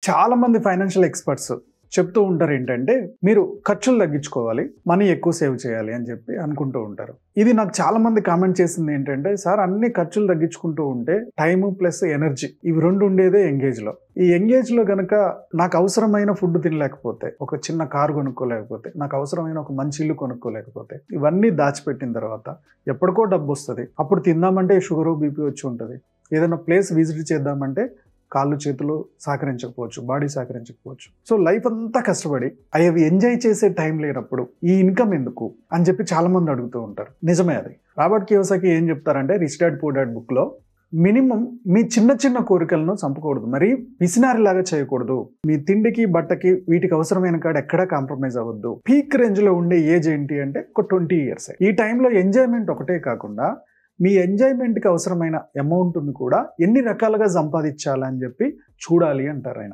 చాలా మంది financial experts చెప్తూ ఉంటారు ఏంటంటే మీరు ఖర్చులు తగ్గించుకోవాలి, మనీ ఎక్కువ సేవ్ చేయాలి అని చెప్పి అనుకుంటూ ఉంటారు. ఇది నాకు చాలా మంది కామెంట్ చేసింది ఏంటంటే, సార్ అన్ని ఖర్చులు తగ్గించుకుంటూ ఉంటే టైం ప్లస్ ఎనర్జీ ఇవి రెండు ఉండేదే ఎంగేజ్లో. ఈ ఎంగేజ్లో గనక నాకు అవసరమైన ఫుడ్ తినలేకపోతే, ఒక చిన్న కారు కొనుక్కోలేకపోతే, నాకు అవసరమైన ఒక మంచి ఇల్లు కొనుక్కోలేకపోతే, ఇవన్నీ దాచిపెట్టిన తర్వాత ఎప్పటికో డబ్బు వస్తుంది. అప్పుడు తిందామంటే షుగరు బీపీ వచ్చి ఉంటుంది. ఏదైనా ప్లేస్ విజిట్ చేద్దామంటే కాళ్ళు చేతులు సహకరించకపోవచ్చు, బాడీ సహకరించకపోవచ్చు. సో లైఫ్ అంతా కష్టపడి అవి ఎంజాయ్ చేసే టైం లేనప్పుడు ఈ ఇన్కమ్ ఎందుకు అని చెప్పి చాలా మంది అడుగుతూ ఉంటారు. నిజమే అది. రాబర్ట్ కియోసాకి ఏం చెప్తారంటే రిచ్ డాడ్ పూర్ డాడ్ బుక్లో, మినిమం మీ చిన్న చిన్న కోరికలను చంపకూడదు, మరి పిసినారిలాగా చేయకూడదు. మీ తిండికి బట్టకి వీటికి అవసరమైన కాడ ఎక్కడా కాంప్రమైజ్ అవ్వద్దు. పీక్ రేంజ్ లో ఉండే ఏజ్ ఏంటి అంటే ఒక 20 years. ఈ టైంలో ఎంజాయ్మెంట్ ఒకటే కాకుండా మీ ఎంజాయ్మెంట్కి అవసరమైన అమౌంట్ని కూడా ఎన్ని రకాలుగా సంపాదించాలని చెప్పి చూడాలి అంటారు ఆయన.